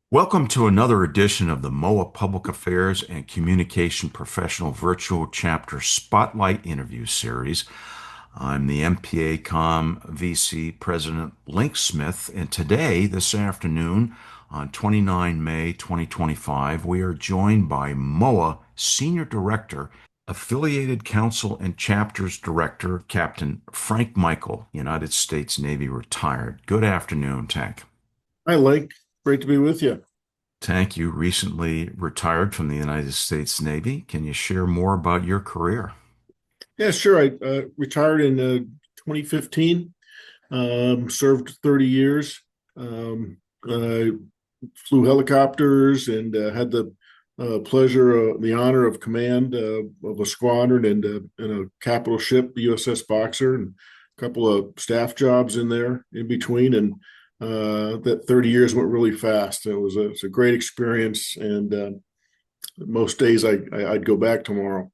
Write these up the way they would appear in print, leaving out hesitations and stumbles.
Welcome to another edition of the MOAA Public Affairs and Communication Professional Virtual Chapter Spotlight Interview Series. I'm the MPACOMVC President Link Smith, and today, this afternoon, on 29 May 2025, we are joined by MOAA Senior Director, Affiliated Council and Chapters Director, Captain Frank Michael, United States Navy retired. Good afternoon, Tank. Hi, Link. Great to be with you. Tank, you recently retired from the United States Navy. Can you share more about your career? Yeah, sure. I retired in 2015, served 30 years, I flew helicopters and had the pleasure, the honor of command of a squadron and a capital ship, the USS Boxer, and a couple of staff jobs in there in between. And that 30 years went really fast. It's a great experience. And most days I'd go back tomorrow.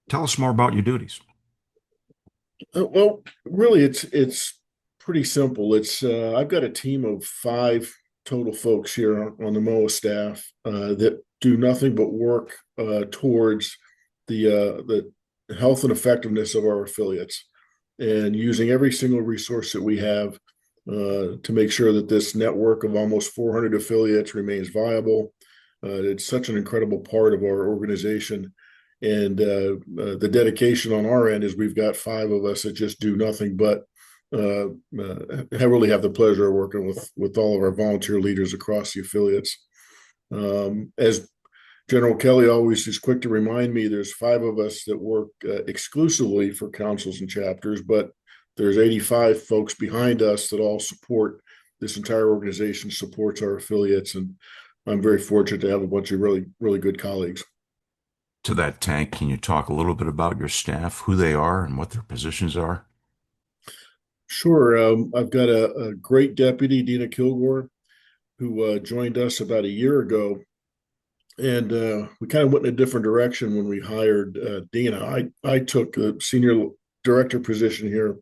Tell us more about your duties. Well, really, it's pretty simple. It's I've got a team of five total folks here on the MOAA staff that do nothing but work towards the health and effectiveness of our affiliates, and using every single resource that we have to make sure that this network of almost 400 affiliates remains viable. It's such an incredible part of our organization. And the dedication on our end is we've got five of us that just do nothing but really have the pleasure of working with all of our volunteer leaders across the affiliates. As General Kelly always is quick to remind me, there's five of us that work exclusively for councils and chapters, but there's 85 folks behind us that all support this entire organization, supports our affiliates, and I'm very fortunate to have a bunch of really, really good colleagues. To that, Tank, can you talk a little bit about your staff, who they are, and what their positions are? Sure. I've got a great deputy, Dina Kilgore, who joined us about a year ago. And we kind of went in a different direction when we hired Dina. I took a senior director position here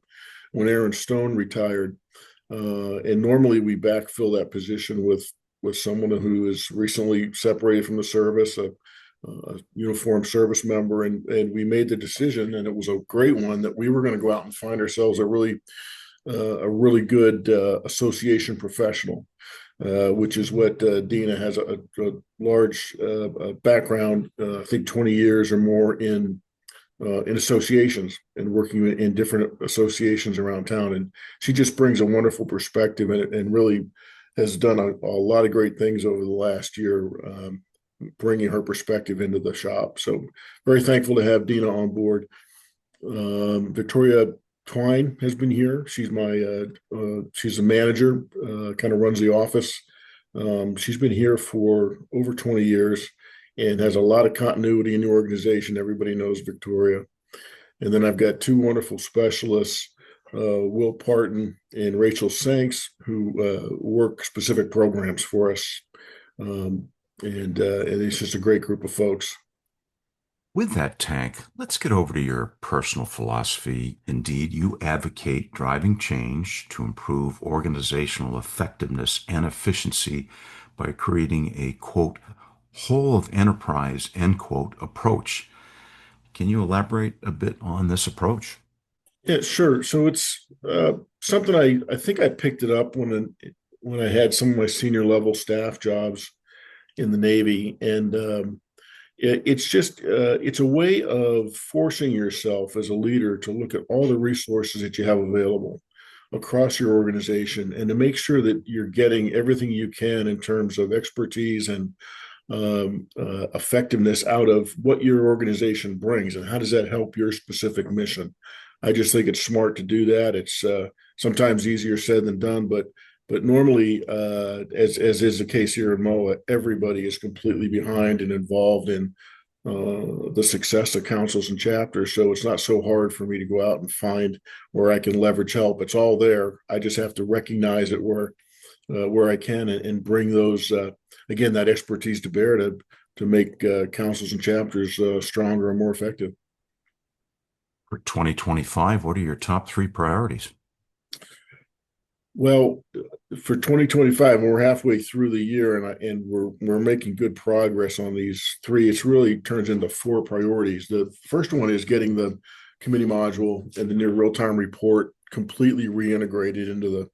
when Aaron Stone retired. And normally we backfill that position with someone who is recently separated from the service, a uniformed service member. And we made the decision, and it was a great one, that we were going to go out and find ourselves a really good association professional, which is what Dina has a large background, I think 20 years or more in associations and working in different associations around town. And she just brings a wonderful perspective and really has done a lot of great things over the last year, bringing her perspective into the shop. So very thankful to have Dina on board. Victoria Twine has been here. She's a manager, kind of runs the office. She's been here for over 20 years and has a lot of continuity in the organization. Everybody knows Victoria. And then I've got two wonderful specialists, Will Parton and Rachel Sanks, who work specific programs for us. And it's just a great group of folks. With that, Tank, let's get over to your personal philosophy. Indeed, you advocate driving change to improve organizational effectiveness and efficiency by creating a, quote, whole of enterprise, end quote, approach. Can you elaborate a bit on this approach? Yeah, sure. So it's something I think I picked it up when I had some of my senior level staff jobs in the Navy, and it's a way of forcing yourself as a leader to look at all the resources that you have available across your organization and to make sure that you're getting everything you can in terms of expertise and effectiveness out of what your organization brings, and how does that help your specific mission. I just think it's smart to do that. It's sometimes easier said than done, but normally, as is the case here in MOAA, everybody is completely behind and involved in the success of councils and chapters. So it's not so hard for me to go out and find where I can leverage help. It's all there. I just have to recognize it where I can and bring those again, that expertise to bear to make councils and chapters stronger and more effective. For 2025, what are your top three priorities? Well, for 2025, we're halfway through the year, and we're making good progress on these three. It's really turns into four priorities. The first one is getting the committee module and the near real time report completely reintegrated into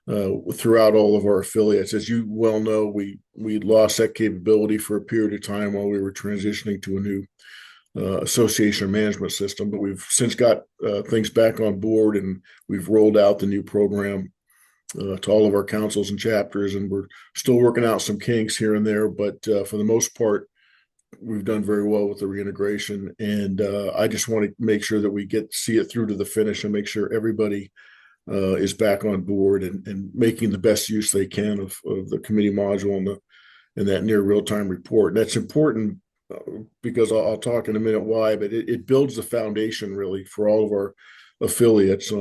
the throughout all of our affiliates. As you well know, we lost that capability for a period of time while we were transitioning to a new association management system, but we've since got things back on board, and we've rolled out the new program to all of our councils and chapters, and we're still working out some kinks here and there, but for the most part, we've done very well with the reintegration. And I just want to make sure that we get see it through to the finish and make sure everybody is back on board and making the best use they can of the committee module and that near real time report. And that's important because I'll talk in a minute why, but it builds the foundation really for all of our affiliates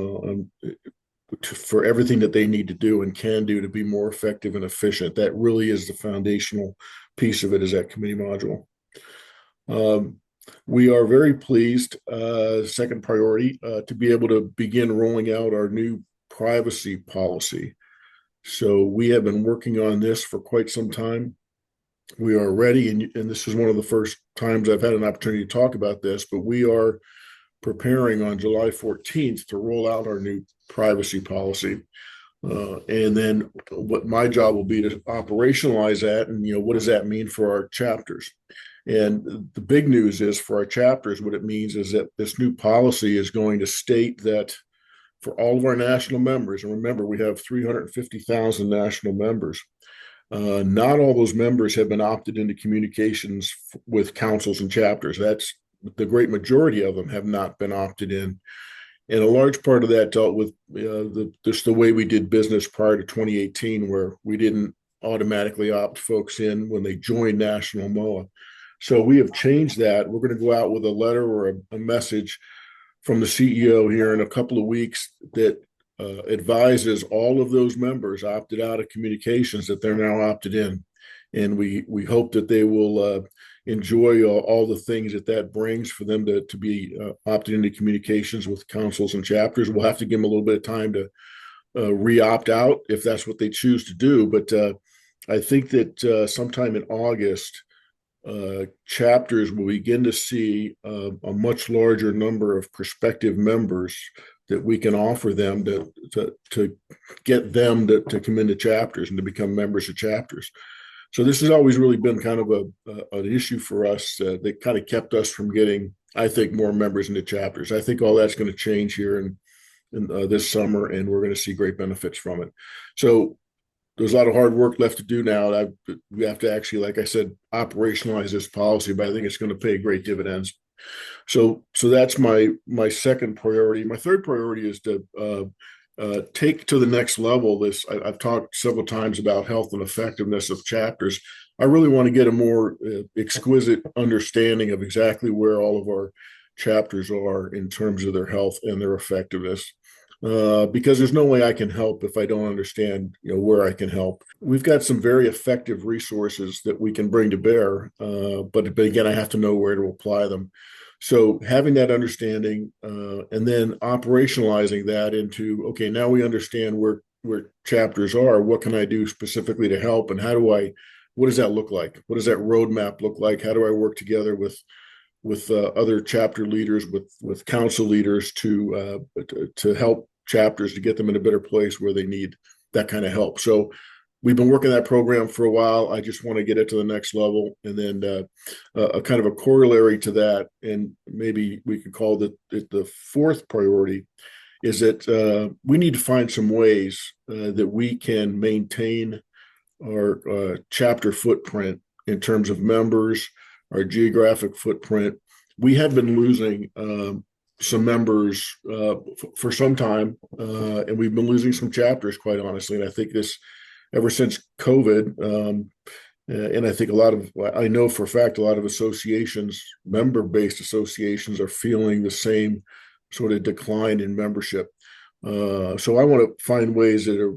for everything that they need to do and can do to be more effective and efficient. That really is the foundational piece of it, is that committee module. We are very pleased, second priority, to be able to begin rolling out our new privacy policy. So we have been working on this for quite some time. We are ready, and this is one of the first times I've had an opportunity to talk about this, but we are preparing on July 14th to roll out our new privacy policy. And then what my job will be to operationalize that, and what does that mean for our chapters? And the big news is for our chapters, what it means is that this new policy is going to state that for all of our national members, and remember, we have 350,000 national members, not all those members have been opted into communications with councils and chapters. That's the great majority of them have not been opted in. And a large part of that dealt with just the way we did business prior to 2018, where we didn't automatically opt folks in when they joined National MOAA. So we have changed that. We're going to go out with a letter or a message from the CEO here in a couple of weeks that advises all of those members opted out of communications that they're now opted in. And we hope that they will enjoy all the things that brings for them to be opted into communications with councils and chapters. We'll have to give them a little bit of time to re-opt out if that's what they choose to do. But I think that sometime in August, chapters will begin to see a much larger number of prospective members that we can offer them to get them to come into chapters and to become members of chapters. So this has always really been kind of an issue for us that kind of kept us from getting, I think, more members into chapters. I think all that's going to change here in this summer, and we're going to see great benefits from it. So there's a lot of hard work left to do now. We have to actually, like I said, operationalize this policy, but I think it's going to pay great dividends. So that's my second priority. My third priority is to take to the next level this. I've talked several times about health and effectiveness of chapters. I really want to get a more exquisite understanding of exactly where all of our chapters are in terms of their health and their effectiveness. Because there's no way I can help if I don't understand, where I can help. We've got some very effective resources that we can bring to bear, but again, I have to know where to apply them. So having that understanding and then operationalizing that into, okay, now we understand where chapters are. What can I do specifically to help, and what does that look like? What does that roadmap look like? How do I work together with other chapter leaders, with council leaders to help chapters to get them in a better place where they need that kind of help. So we've been working that program for a while. I just want to get it to the next level, and then a kind of a corollary to that, and maybe we could call it the fourth priority, is that we need to find some ways that we can maintain our chapter footprint in terms of members, our geographic footprint. We have been losing some members for some time, and we've been losing some chapters, quite honestly. And I think this ever since COVID, and I think I know for a fact, a lot of associations, member-based associations, are feeling the same sort of decline in membership. So I want to find ways that are,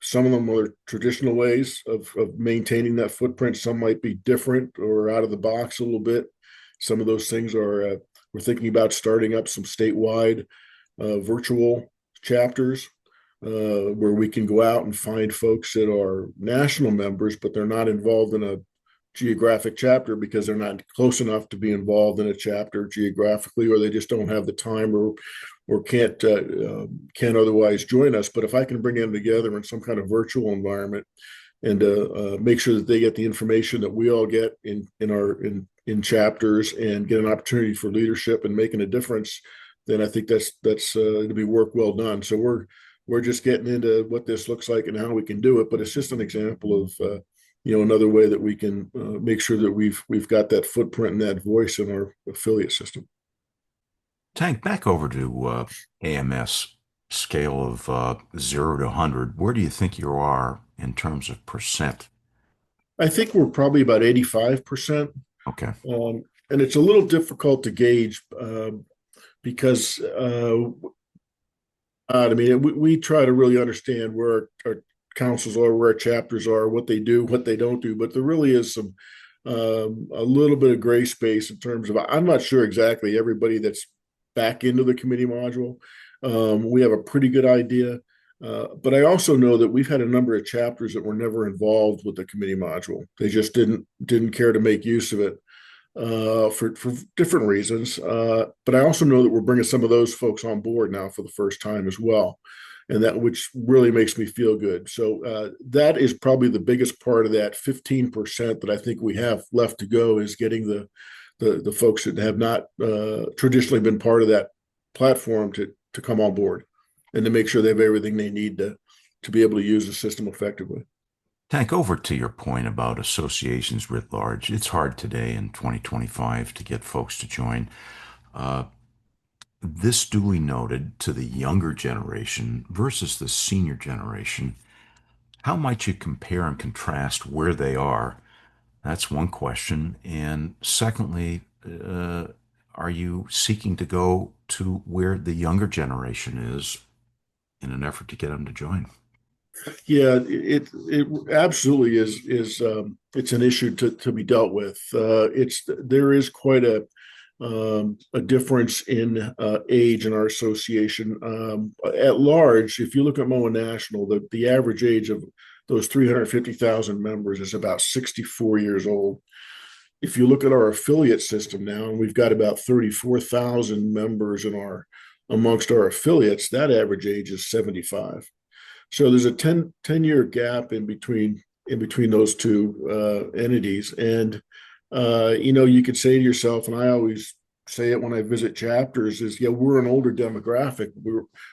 some of them are traditional ways of maintaining that footprint. Some might be different or out of the box a little bit. Some of those things are, we're thinking about starting up some statewide virtual chapters where we can go out and find folks that are national members, but they're not involved in a geographic chapter because they're not close enough to be involved in a chapter geographically, or they just don't have the time or can't otherwise join us. But if I can bring them together in some kind of virtual environment and make sure that they get the information that we all get in chapters and get an opportunity for leadership and making a difference, then I think that's to be work well done. So we're just getting into what this looks like and how we can do it, but it's just an example of another way that we can make sure that we've got that footprint and that voice in our affiliate system. Tank, back over to AMS scale of 0 to 100. Where do you think you are in terms of percent? I think we're probably about 85%. Okay. And it's a little difficult to gauge because I mean, we try to really understand where our councils are, where our chapters are, what they do, what they don't do. But there really is some a little bit of gray space in terms of I'm not sure exactly everybody that's back into the committee module. We have a pretty good idea. But I also know that we've had a number of chapters that were never involved with the committee module. They just didn't care to make use of it for different reasons. But I also know that we're bringing some of those folks on board now for the first time as well, and that which really makes me feel good. So that is probably the biggest part of that 15% that I think we have left to go is getting the folks that have not traditionally been part of that platform to come on board and to make sure they have everything they need to be able to use the system effectively. Tank, over to your point about associations writ large. It's hard today in 2025 to get folks to join. Uh, this duly noted to the younger generation versus the senior generation. How might you compare and contrast where they are? That's one question. And secondly, are you seeking to go to where the younger generation is in an effort to get them to join? Yeah, it absolutely is it's an issue to be dealt with. There is quite a difference in age in our association. At large, if you look at MOAA National, the average age of those 350,000 members is about 64 years old. If you look at our affiliate system now, and we've got about 34,000 members amongst our affiliates, that average age is 75. So there's a 10-year gap in between those two entities. And you could say to yourself, and I always say it when I visit chapters, is yeah, we're an older demographic.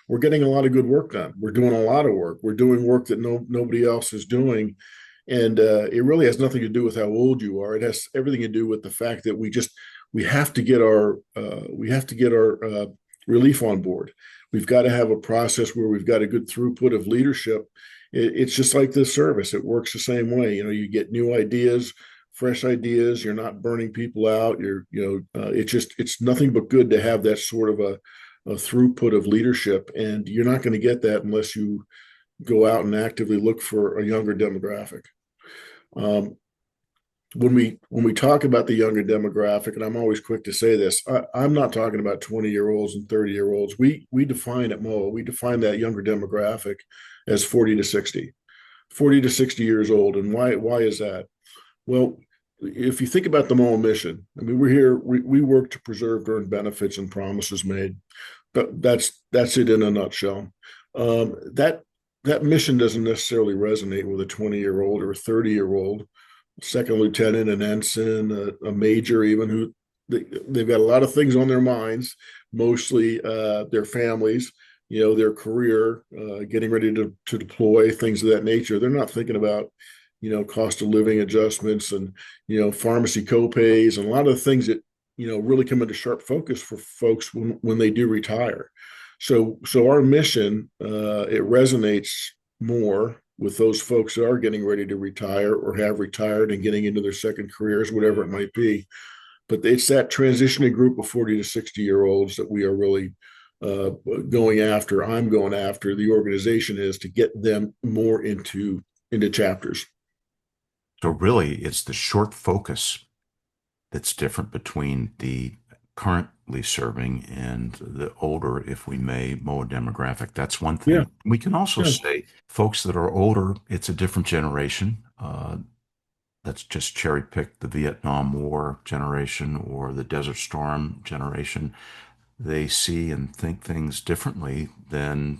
We're getting a lot of good work done. We're doing a lot of work. We're doing work that nobody else is doing. And it really has nothing to do with how old you are. It has everything to do with the fact that we have to get our relief on board. We've got to have a process where we've got a good throughput of leadership. It's just like this service. It works the same way. You get new ideas, fresh ideas. You're not burning people out. It's nothing but good to have that sort of a throughput of leadership. And you're not going to get that unless you go out and actively look for a younger demographic. When we talk about the younger demographic, and I'm always quick to say this, I'm not talking about 20-year-olds and 30-year-olds. We define at MOAA, we define that younger demographic as 40 to 60, 40 to 60 years old. And why is that? Well, if you think about the MOAA mission, I mean, we're here, we work to preserve earned benefits and promises made. But that's it in a nutshell. That mission doesn't necessarily resonate with a 20-year-old or a 30-year-old, second lieutenant, an ensign, a major, even who they've got a lot of things on their minds, mostly their families, their career, getting ready to deploy, things of that nature. They're not thinking about, cost of living adjustments and, pharmacy copays and a lot of the things that, really come into sharp focus for folks when they do retire. So our mission, it resonates more with those folks that are getting ready to retire or have retired and getting into their second careers, whatever it might be. But it's that transitioning group of 40 to 60-year-olds that we are really going after. I'm going after, the organization is, to get them more into chapters. So really, it's the short focus that's different between the current serving and the older, if we may, MOA demographic. That's one Yeah, thing. We can also yeah. say folks that are older, it's a different generation. Let's just cherry pick the Vietnam War generation or the Desert Storm generation. They see and think things differently than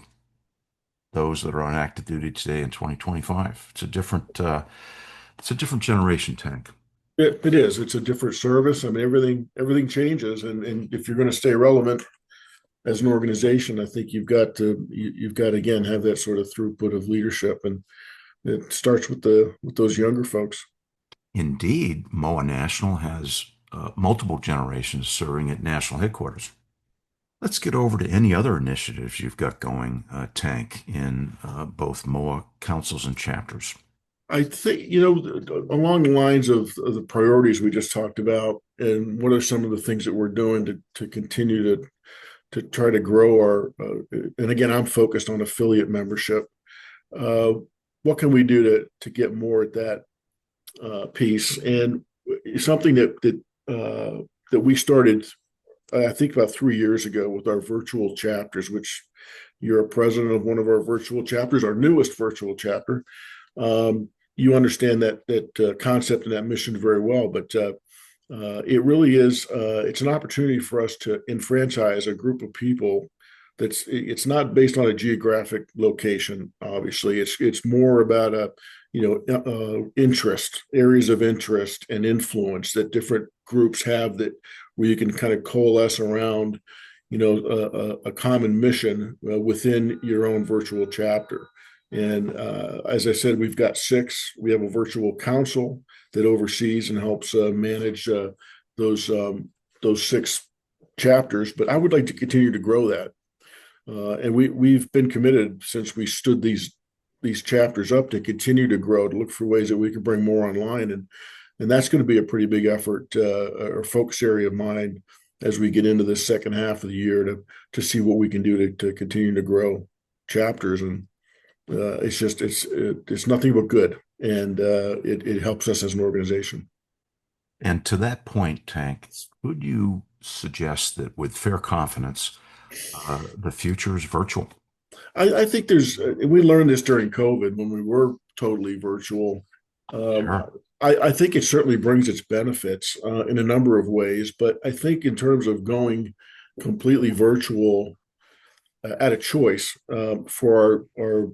those that are on active duty today in 2025. It's a different generation, Tank. It is. It's a different service. I mean, everything changes, and if you're going to stay relevant as an organization, I think you've got to again have that sort of throughput of leadership, and it starts with the with those younger folks. Indeed, MOA National has multiple generations serving at national headquarters. Let's get over to any other initiatives you've got going, Tank, in both MOA councils and chapters. I think, along the lines of the priorities we just talked about, and what are some of the things that we're doing to continue to try to grow our, and again, I'm focused on affiliate membership. Uh, what can we do to get more at that piece? And something that we started, I think, about 3 years ago with our virtual chapters, which you're a president of one of our virtual chapters, our newest virtual chapter. You understand that concept and that mission very well, but it really is it's an opportunity for us to enfranchise a group of people it's not based on a geographic location. Obviously, it's more about a interest, areas of interest and influence that different groups have, that where you can kind of coalesce around a common mission within your own virtual chapter. And as I said, we've got six. We have a virtual council that oversees and helps manage those those six chapters. But I would like to continue to grow that, and we've been committed since we stood these chapters up to continue to grow, to look for ways that we can bring more online, and that's going to be a pretty big effort or focus area of mine as we get into the second half of the year to see what we can do to continue to grow chapters. And it's nothing but good, and it helps us as an organization. And to that point, Tank, would you suggest that with fair confidence, the future is virtual? I think there's we learned this during COVID when we were totally virtual. Um, Sure. I think it certainly brings its benefits in a number of ways, but I think in terms of going completely virtual at a choice for our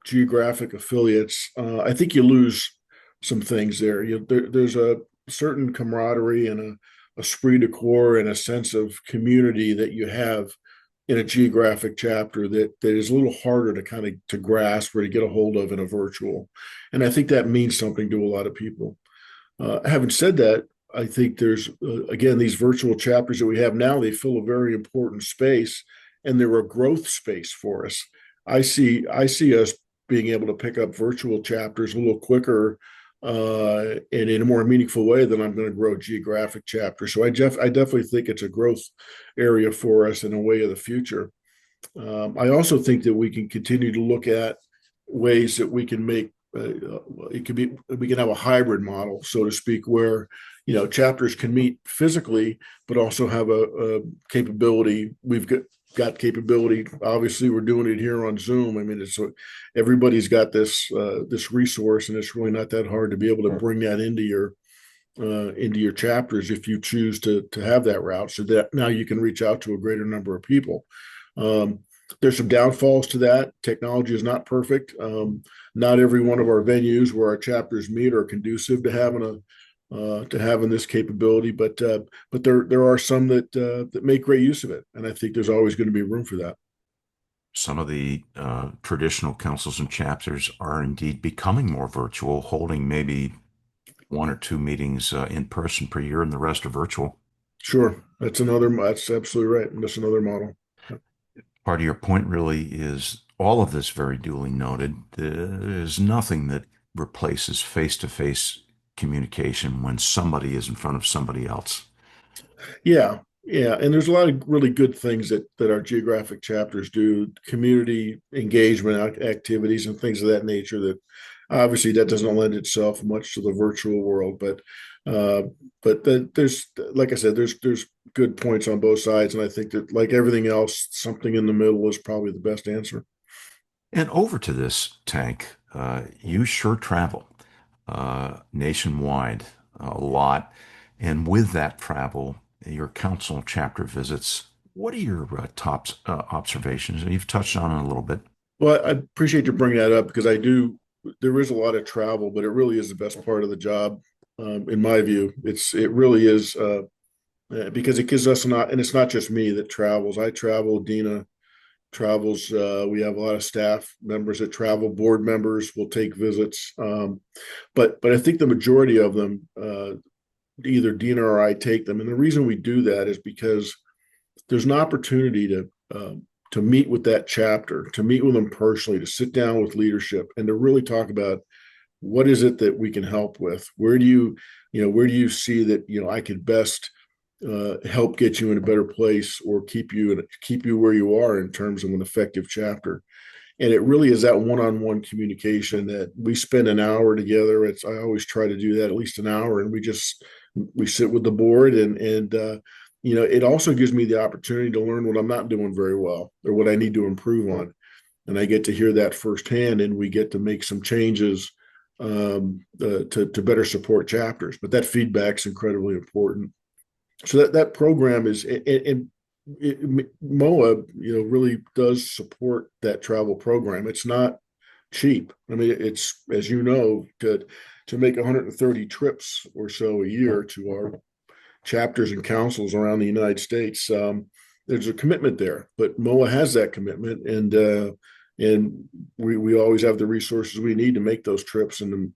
geographic affiliates, I think you lose some things there. There's a certain camaraderie and a esprit de corps and a sense of community that you have in a geographic chapter that is a little harder to kind of to grasp or to get a hold of in a virtual. And I think that means something to a lot of people. Having said that, I think there's again, these virtual chapters that we have now, they fill a very important space, and they're a growth space for us. I see us being able to pick up virtual chapters a little quicker and in a more meaningful way than I'm going to grow geographic chapters. So I definitely think it's a growth area for us in a way of the future. I also think that we can continue to look at ways that we can make it could be we can have a hybrid model, so to speak, where chapters can meet physically, but also have a capability. We've got capability. Obviously, we're doing it here on Zoom. I mean, everybody's got this resource, and it's really not that hard to be able to bring that into your chapters if you choose to have that route, so that now you can reach out to a greater number of people. Um, there's some downfalls to that. Technology is not perfect. Not every one of our venues where our chapters meet are conducive to having this capability, but there are some that make great use of it, and I think there's always going to be room for that. Some of the traditional councils and chapters are indeed becoming more virtual, holding maybe one or two meetings in person per year, and the rest are virtual. Sure, that's absolutely right. And that's another model. Part of your point really is all of this very duly noted. There's nothing that replaces face-to-face communication when somebody is in front of somebody else. Yeah, yeah, and there's a lot of really good things that our geographic chapters do, community engagement activities and things of that nature. That obviously that doesn't lend itself much to the virtual world, but Uh, but there's, like I said, there's good points on both sides, and I think that, like everything else, something in the middle is probably the best answer. And over to this tank, you sure travel nationwide a lot. And with that travel, your council chapter visits, what are your top observations? You've touched on it a little bit. Well, I appreciate you bringing that up because I do. There is a lot of travel, but it really is the best part of the job, in my view. It really is, because it gives us not, and it's not just me that travels. I travel. Dina travels. We have a lot of staff members that travel. Board members will take visits, but I think the majority of them, either Dina or I take them. And the reason we do that is because there's an opportunity to meet with that chapter, to meet with them personally, to sit down with leadership, and to really talk about what is it that we can help with. Where do you see that I could best help get you in a better place, or keep you where you are in terms of an effective chapter. And it really is that one-on-one communication that we spend an hour together. I always try to do that at least an hour, and we sit with the board, and it also gives me the opportunity to learn what I'm not doing very well or what I need to improve on, and I get to hear that firsthand, and we get to make some changes, to better support chapters. But that feedback is incredibly important. So that program is, and MOAA, really does support that travel program. It's not cheap. I mean, it's, as you know, to make 130 trips or so a year to our chapters and councils around the United States. There's a commitment there, but MOAA has that commitment, and we always have the resources we need to make those trips, and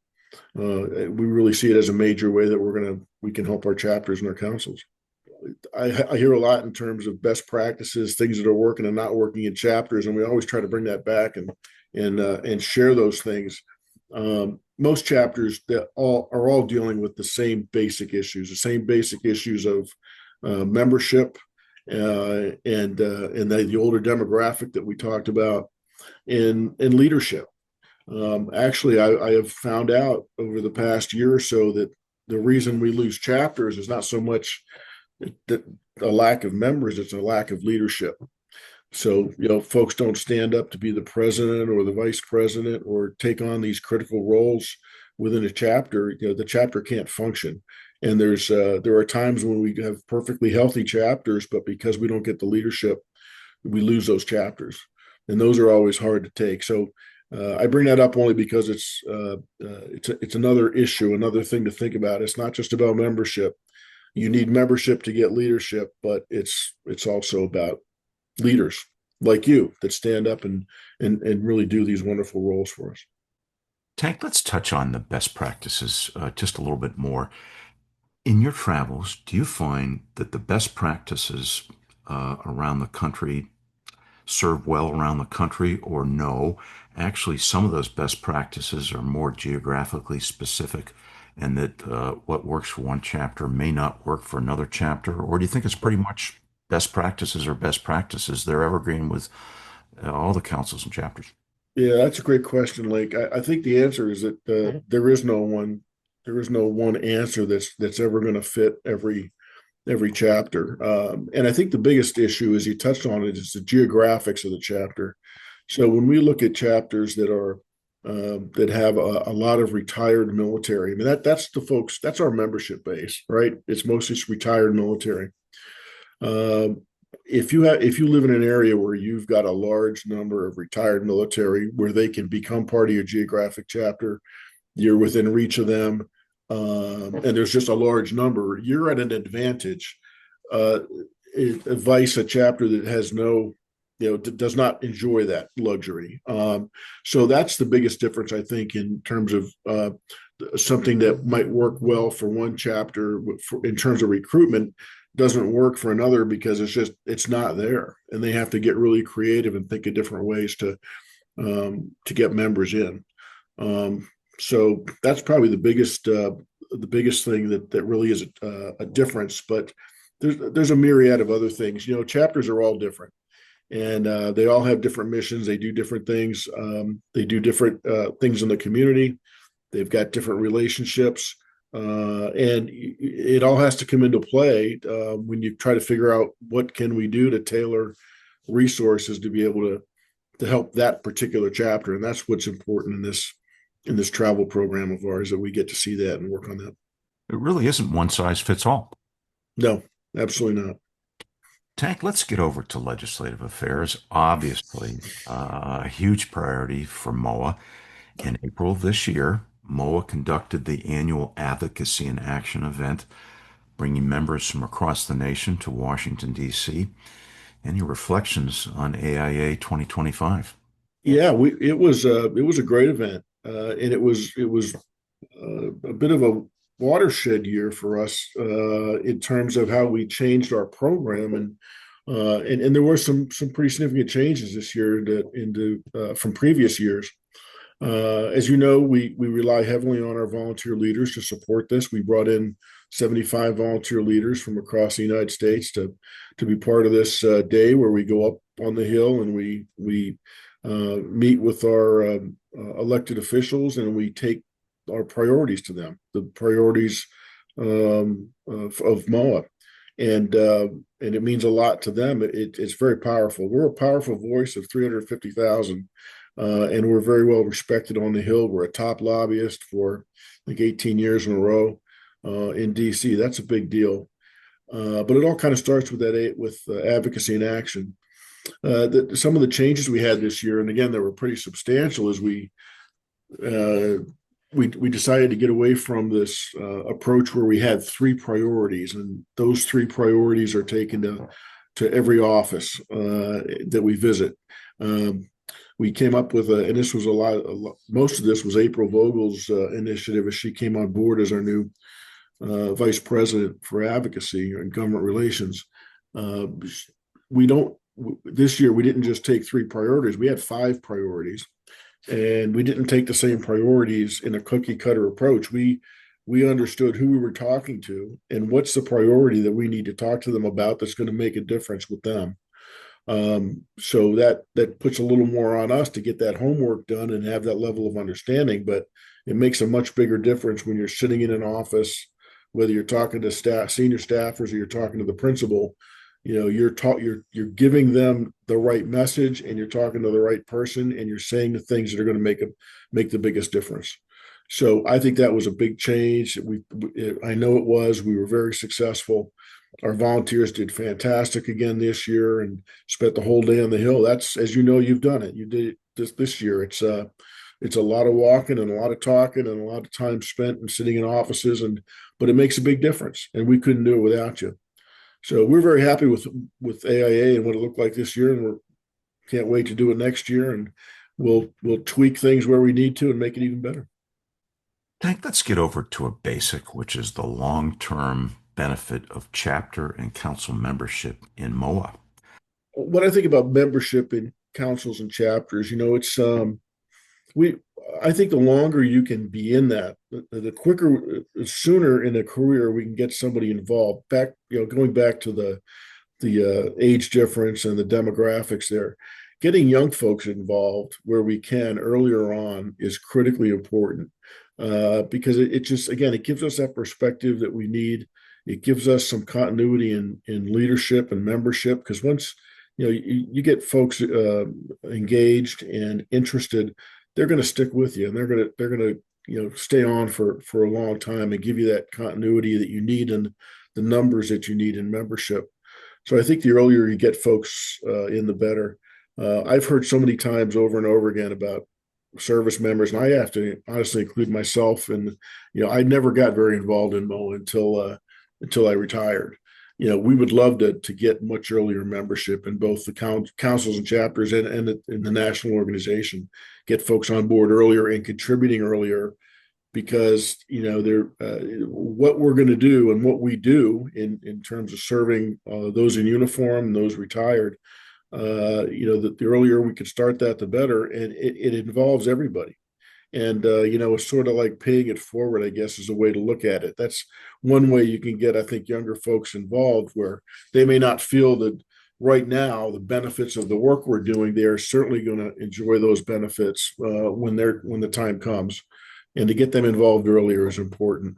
we really see it as a major way that we can help our chapters and our councils. I hear a lot in terms of best practices, things that are working and not working in chapters, and we always try to bring that back and share those things. Most chapters that are all dealing with the same basic issues of membership, and the older demographic that we talked about, and leadership. Actually, I have found out over the past year or so that the reason we lose chapters is not so much that a lack of members, it's a lack of leadership. So, folks don't stand up to be the president or the vice president or take on these critical roles within a chapter. The chapter can't function. And there are times when we have perfectly healthy chapters, but because we don't get the leadership, we lose those chapters. And those are always hard to take. So I bring that up only because it's another issue, another thing to think about. It's not just about membership. You need membership to get leadership, but it's also about leaders like you that stand up and really do these wonderful roles for us. Tank, let's touch on the best practices just a little bit more. In your travels, do you find that the best practices around the country serve well around the country, or no? Actually, some of those best practices are more geographically specific, and that what works for one chapter may not work for another chapter? Or do you think it's pretty much best practices are best practices? They're evergreen with all the councils and chapters. Yeah, that's a great question, Lake. I think the answer is that there is no one answer that's ever going to fit every chapter. And I think the biggest issue, as you touched on it, is the geographics of the chapter. So when we look at chapters that have a lot of retired military, I mean that's the folks, that's our membership base, right? It's mostly retired military. Um, if you live in an area where you've got a large number of retired military where they can become part of your geographic chapter, you're within reach of them, and there's just a large number, you're at an advantage. Uh, Advice a chapter that has no, does not enjoy that luxury. So that's the biggest difference, I think, in terms of something that might work well for one chapter in terms of recruitment doesn't work for another because it's not there, and they have to get really creative and think of different ways to get members in. So that's probably the biggest thing that really is a difference. But there's a myriad of other things. Chapters are all different, and they all have different missions. They do different things. They do different things in the community. They've got different relationships. And it all has to come into play when you try to figure out what can we do to tailor resources to be able to help that particular chapter. And that's what's important in this travel program of ours, that we get to see that and work on that. It really isn't one size fits all. No, absolutely not. Tank, let's get over to legislative affairs. Obviously, a huge priority for MOA. In April of this year, MOA conducted the annual Advocacy in Action event, bringing members from across the nation to Washington, D.C. Any reflections on AIA 2025? Yeah, we it was a great event, and it was a bit of a watershed year for us in terms of how we changed our program, and there were some pretty significant changes this year into from previous years. As you know, we rely heavily on our volunteer leaders to support this. We brought in 75 volunteer leaders from across the United States to be part of this day where we go up on the Hill and we meet with our elected officials, and we take our priorities to them, the priorities of MOA, and it means a lot to them. It's very powerful. We're a powerful voice of 350,000. And we're very well respected on the Hill. We're a top lobbyist for like 18 years in a row in DC. That's a big deal. But it all kind of starts with advocacy and action. Some of the changes we had this year, and again, they were pretty substantial, is we decided to get away from this approach where we had three priorities, and those three priorities are taken to every office that we visit. We came up with and this was most of this was April Vogel's initiative as she came on board as our new vice president for advocacy and government relations. This year, we didn't just take three priorities, we had five priorities. And we didn't take the same priorities in a cookie cutter approach. We understood who we were talking to and what's the priority that we need to talk to them about that's going to make a difference with them. So that puts a little more on us to get that homework done and have that level of understanding. But it makes a much bigger difference when you're sitting in an office, whether you're talking to senior staffers, or you're talking to the principal. You're giving them the right message, and you're talking to the right person, and you're saying the things that are going to make the biggest difference. So I think that was a big change. I know it was. We were very successful. Our volunteers did fantastic again this year and spent the whole day on the Hill. That's, as you know, you've done it. You did it this year. It's a lot of walking and a lot of talking and a lot of time spent and sitting in offices, but it makes a big difference, and we couldn't do it without you. So we're very happy with AIA and what it looked like this year, and we can't wait to do it next year. And we'll tweak things where we need to and make it even better. Tank, let's get over to a basic, which is the long-term benefit of chapter and council membership in MOA. What I think about membership in councils and chapters, it's I think the longer you can be in that, the quicker, sooner in a career we can get somebody involved. Going back to the age difference and the demographics there, getting young folks involved where we can earlier on is critically important because it just, again, it gives us that perspective that we need. It gives us some continuity in leadership and membership, because once you get folks engaged and interested, they're going to stick with you, and they're going to stay on for a long time and give you that continuity that you need and the numbers that you need in membership. So I think the earlier you get folks in, the better. I've heard so many times over and over again about service members, and I have to honestly include myself. And I never got very involved in MOA until I retired. We would love to get much earlier membership in both the councils and chapters and in the national organization, get folks on board earlier and contributing earlier, because what we're going to do and what we do in terms of serving those in uniform and those retired, the earlier we could start that, the better, and it involves everybody. And it's sort of like paying it forward, I guess, is a way to look at it. That's one way you can get, I think, younger folks involved, where they may not feel that right now the benefits of the work we're doing. They are certainly going to enjoy those benefits when the time comes, and to get them involved earlier is important.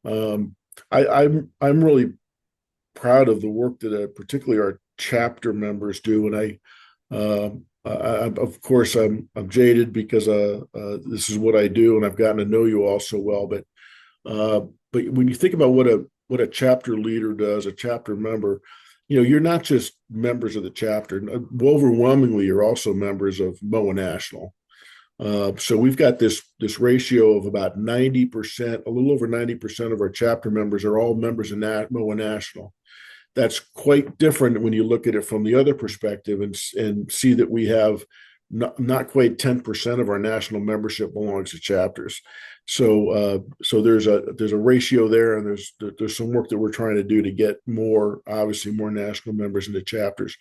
Um, I'm really proud of the work that particularly our chapter members do, and of course I'm jaded because this is what I do, and I've gotten to know you all so well. Uh, but when you think about what a chapter leader does, a chapter member, you're not just members of the chapter. Overwhelmingly, you're also members of MOAA National. So we've got this ratio of about 90%, a little over 90% of our chapter members are all members of MOAA National. That's quite different when you look at it from the other perspective and see that we have not quite 10% of our national membership belongs to chapters. So there's a ratio there, and there's some work that we're trying to do to get obviously more national members into chapters.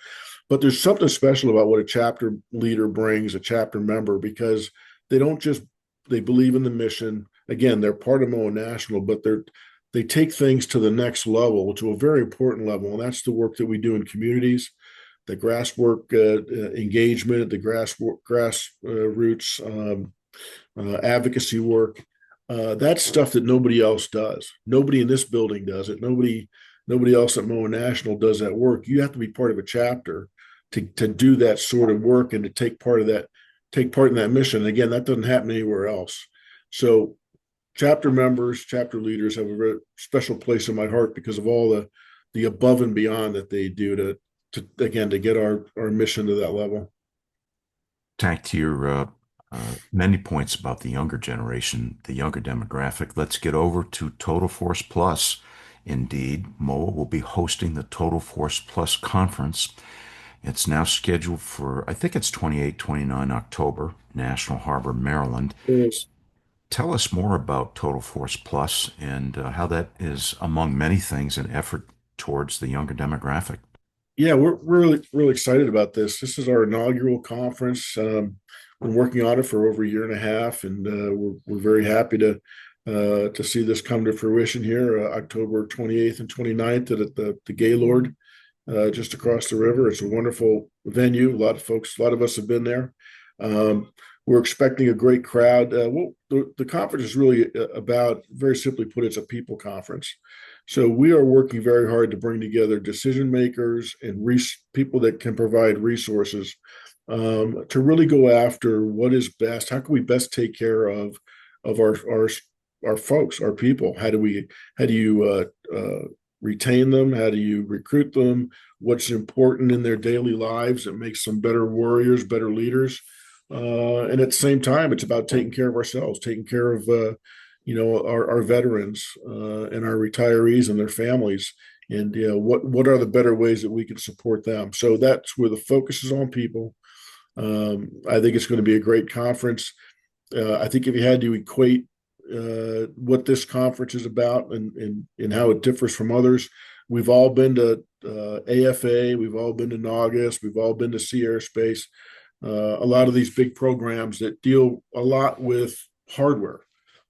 But there's something special about what a chapter leader brings, a chapter member, because they don't just they believe in the mission. Again, they're part of MOA National, but they take things to the next level, to a very important level, and that's the work that we do in communities, the grasswork engagement, the grassroots advocacy work. That's stuff that nobody else does. Nobody in this building does it. Nobody else at MOA National does that work. You have to be part of a chapter to do that sort of work and to take part in that mission. And again, that doesn't happen anywhere else. So chapter members, chapter leaders have a very special place in my heart because of all the above and beyond that they do to get our mission to that level. Tank, to your many points about the younger generation, the younger demographic, let's get over to Total Force Plus. Indeed, MOAA will be hosting the Total Force Plus conference. It's now scheduled for, I think it's 28, 29 October, National Harbor, Maryland. Yes. Tell us more about Total Force Plus and how that is, among many things, an effort towards the younger demographic. Yeah, we're really excited about this. This is our inaugural conference. We're working on it for over a year and a half, and we're very happy to see this come to fruition here, October 28th and 29th at the Gaylord, just across the river. It's a wonderful venue. A lot of us have been there. We're expecting a great crowd. The conference is really about, very simply put, it's a people conference. So we are working very hard to bring together decision makers and people that can provide resources to really go after what is best. How can we best take care of our folks, our people? How do you retain them? How do you recruit them? What's important in their daily lives that makes them better warriors, better leaders? And at the same time, it's about taking care of ourselves, taking care of our veterans and our retirees and their families, and what are the better ways that we can support them. So that's where the focus is on people. I think it's going to be a great conference. I think if you had to equate what this conference is about and how it differs from others, we've all been to AFA, we've all been to Naugus, we've all been to Sea Airspace. A lot of these big programs that deal a lot with hardware.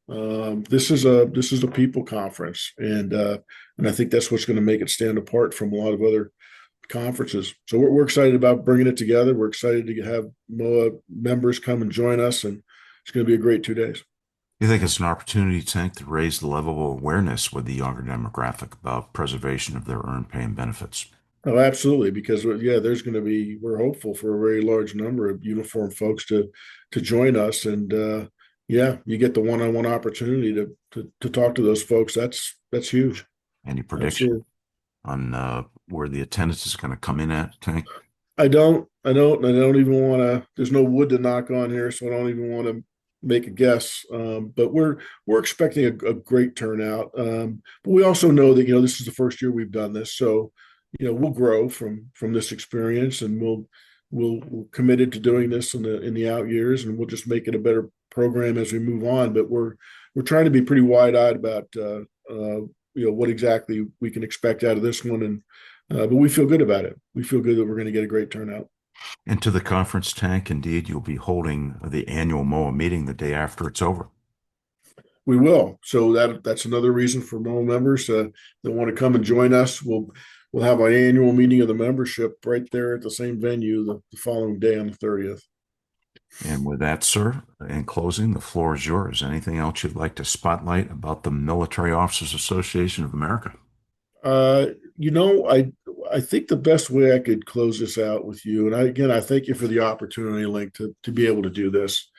This is a people conference, and I think that's what's going to make it stand apart from a lot of other conferences. So we're excited about bringing it together. We're excited to have MOAA members come and join us, and it's going to be a great 2 days. You think it's an opportunity, Tank, to raise the level of awareness with the younger demographic about preservation of their earned pay and benefits? Oh, absolutely. Because there's going to be. We're hopeful for a very large number of uniformed folks to join us, and you get the one-on-one opportunity to talk to those folks. That's huge. Any prediction Absolutely. on where the attendance is going to come in at, Tank? I don't even want to. There's no wood to knock on here, so I don't even want to make a guess. But we're expecting a great turnout. But we also know that this is the first year we've done this, so we'll grow from this experience, and we're committed to doing this in the out years, and we'll just make it a better program as we move on. But we're trying to be pretty wide eyed about what exactly we can expect out of this one, and but we feel good about it. We feel good that we're going to get a great turnout. And to the conference, Tank, indeed, you'll be holding the annual MOAA meeting the day after it's over. We will. So that's another reason for MOAA members that want to come and join us. We'll have our annual meeting of the membership right there at the same venue the following day on the 30th. And with that, sir, in closing, the floor is yours. Anything else you'd like to spotlight about the Military Officers Association of America? Uh, I think the best way I could close this out with you, and again, I thank you for the opportunity, Link, to be able to do this.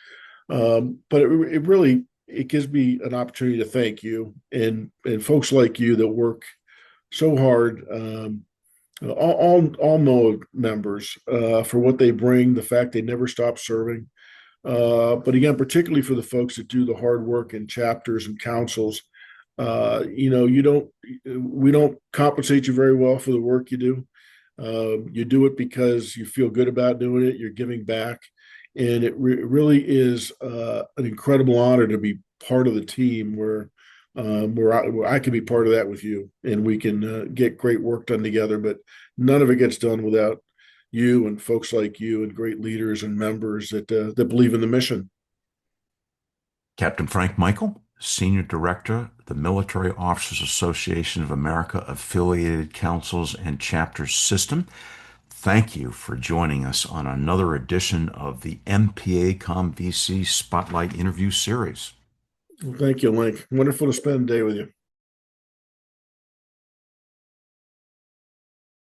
But it really it gives me an opportunity to thank you and folks like you that work so hard. All MOA members for what they bring, the fact they never stop serving. But again, particularly for the folks that do the hard work in chapters and councils, you don't, we don't compensate you very well for the work you do. You do it because you feel good about doing it. You're giving back, and really is an incredible honor to be part of the team where I can be part of that with you, and we can get great work done together. But none of it gets done without you and folks like you and great leaders and members that believe in the mission. Captain Frank Michael, Senior Director, the Military Officers Association of America Affiliated Councils and Chapters System. Thank you for joining us on another edition of the MPACOMVC Spotlight Interview Series. Well, thank you, Link. Wonderful to spend a day with you.